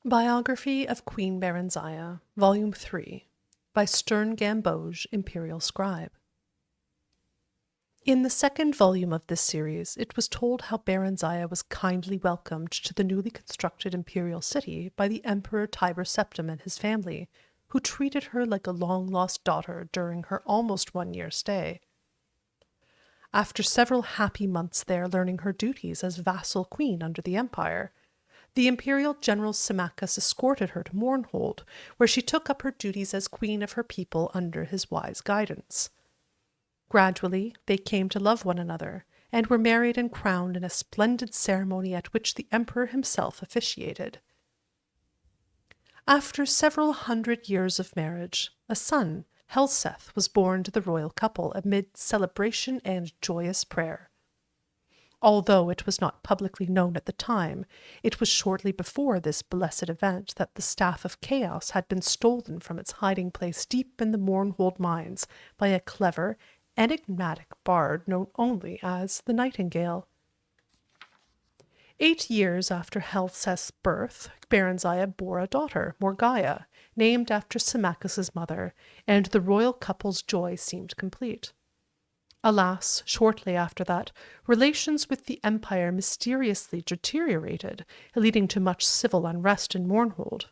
Biography of Queen Barenziah, Volume 3, by Stern Gamboge, Imperial Scribe. In the second volume of this series, it was told how Barenziah was kindly welcomed to the newly constructed imperial city by the Emperor Tiber Septim and his family, who treated her like a long-lost daughter during her almost 1-year stay. After several happy months there learning her duties as vassal queen under the empire, the imperial general Symmachus escorted her to Mournhold, where she took up her duties as queen of her people under his wise guidance. Gradually, they came to love one another, and were married and crowned in a splendid ceremony at which the emperor himself officiated. After several 100 years of marriage, a son, Helseth, was born to the royal couple amid celebration and joyous prayer. Although it was not publicly known at the time, it was shortly before this blessed event that the Staff of Chaos had been stolen from its hiding place deep in the Mournhold mines by a clever, enigmatic bard known only as the Nightingale. 8 years after Helseth's birth, Barenziah bore a daughter, Morgaya, named after Symmachus's mother, and the royal couple's joy seemed complete. Alas, shortly after that, relations with the empire mysteriously deteriorated, leading to much civil unrest in Mournhold.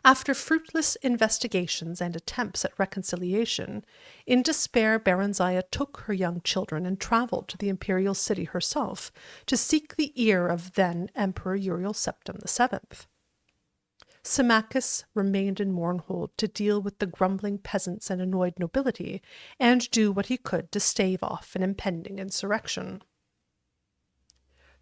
After fruitless investigations and attempts at reconciliation, in despair Barenziah took her young children and travelled to the imperial city herself to seek the ear of then Emperor Uriel Septim VII. Symmachus remained in Mournhold to deal with the grumbling peasants and annoyed nobility, and do what he could to stave off an impending insurrection.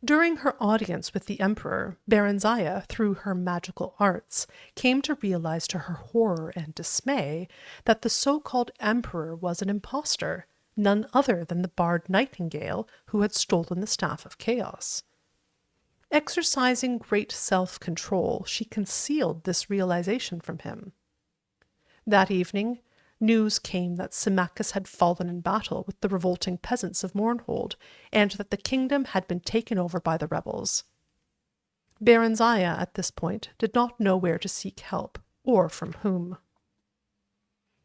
During her audience with the emperor, Barenziah, through her magical arts, came to realize to her horror and dismay that the so-called emperor was an impostor, none other than the bard Nightingale who had stolen the Staff of Chaos. Exercising great self-control, she concealed this realization from him. That evening, news came that Symmachus had fallen in battle with the revolting peasants of Mournhold, and that the kingdom had been taken over by the rebels. Barenziah, at this point, did not know where to seek help, or from whom.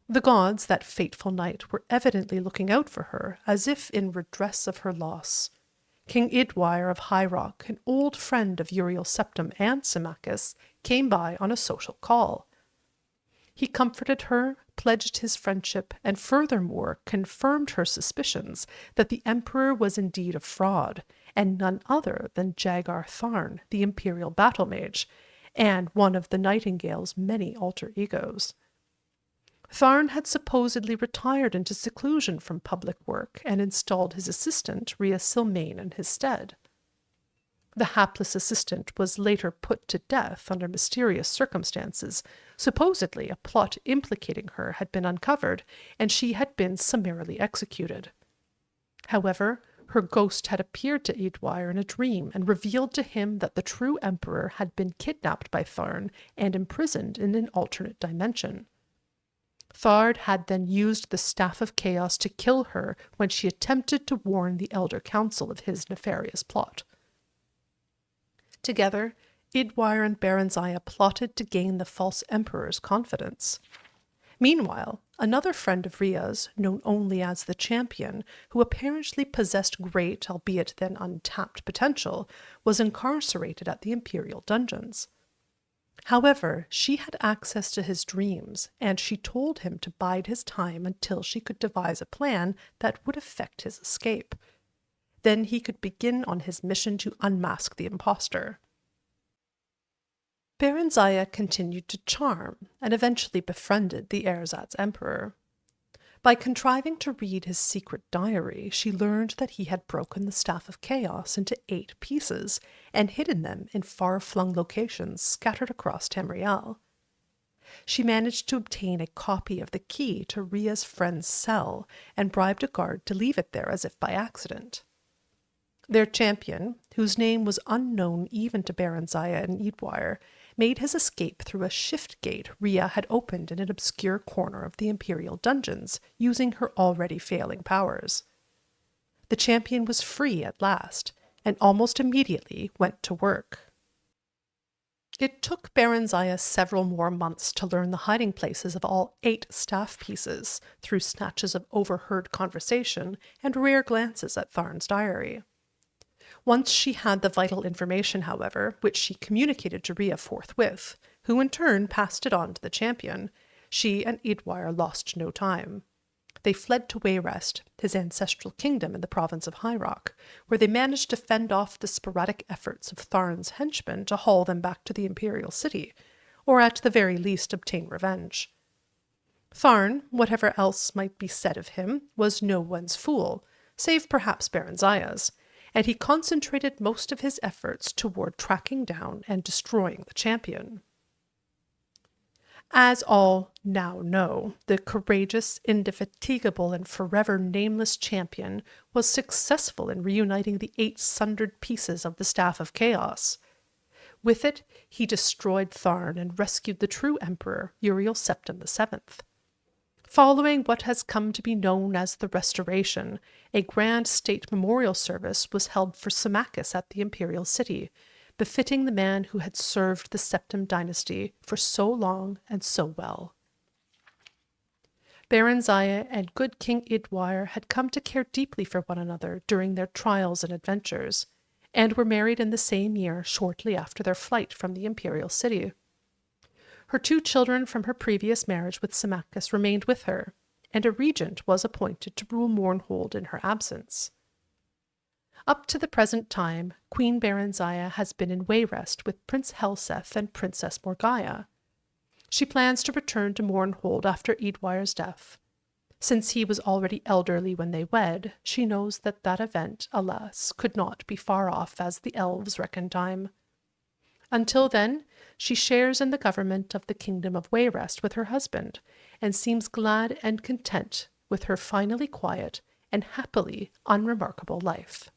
The gods that fateful night were evidently looking out for her, as if in redress of her loss. King Idwire of High Rock, an old friend of Uriel Septim and Symmachus, came by on a social call. He comforted her, pledged his friendship, and furthermore confirmed her suspicions that the emperor was indeed a fraud, and none other than Jagar Tharn, the imperial battle mage, and one of the Nightingale's many alter egos. Tharn had supposedly retired into seclusion from public work and installed his assistant, Rhea Silmain, in his stead. The hapless assistant was later put to death under mysterious circumstances. Supposedly, a plot implicating her had been uncovered, and she had been summarily executed. However, her ghost had appeared to Idwire in a dream and revealed to him that the true emperor had been kidnapped by Tharn and imprisoned in an alternate dimension. Thard had then used the Staff of Chaos to kill her when she attempted to warn the Elder Council of his nefarious plot. Together, Idwire and Barenziah plotted to gain the false emperor's confidence. Meanwhile, another friend of Rhea's, known only as the Champion, who apparently possessed great, albeit then untapped potential, was incarcerated at the imperial dungeons. However, she had access to his dreams, and she told him to bide his time until she could devise a plan that would effect his escape. Then he could begin on his mission to unmask the impostor. Barenziah continued to charm, and eventually befriended the ersatz emperor. By contriving to read his secret diary, she learned that he had broken the Staff of Chaos into 8 pieces and hidden them in far-flung locations scattered across Tamriel. She managed to obtain a copy of the key to Rhea's friend's cell and bribed a guard to leave it there as if by accident. Their champion, whose name was unknown even to Barenziah and Idwire, made his escape through a shift gate Rhea had opened in an obscure corner of the imperial dungeons, using her already failing powers. The champion was free at last, and almost immediately went to work. It took Barenziah several more months to learn the hiding places of all 8 staff pieces through snatches of overheard conversation and rare glances at Tharn's diary. Once she had the vital information, however, which she communicated to Rhea forthwith, who in turn passed it on to the champion, she and Eadwire lost no time. They fled to Wayrest, his ancestral kingdom in the province of High Rock, where they managed to fend off the sporadic efforts of Tharn's henchmen to haul them back to the imperial city, or at the very least obtain revenge. Tharn, whatever else might be said of him, was no one's fool, save perhaps Barenziah's, and he concentrated most of his efforts toward tracking down and destroying the champion. As all now know, the courageous, indefatigable, and forever nameless champion was successful in reuniting the 8 sundered pieces of the Staff of Chaos. With it, he destroyed Tharn and rescued the true emperor, Uriel Septim VII. Following what has come to be known as the Restoration, a grand state memorial service was held for Symmachus at the imperial city, befitting the man who had served the Septim dynasty for so long and so well. Barenziah and good King Eadwire had come to care deeply for one another during their trials and adventures, and were married in the same year shortly after their flight from the imperial city. Her 2 children from her previous marriage with Symmachus remained with her, and a regent was appointed to rule Mournhold in her absence. Up to the present time, Queen Barenziah has been in Wayrest with Prince Helseth and Princess Morgaya. She plans to return to Mournhold after Eadwire's death. Since he was already elderly when they wed, she knows that that event, alas, could not be far off as the elves reckon time. Until then, she shares in the government of the kingdom of Wayrest with her husband, and seems glad and content with her finally quiet and happily unremarkable life.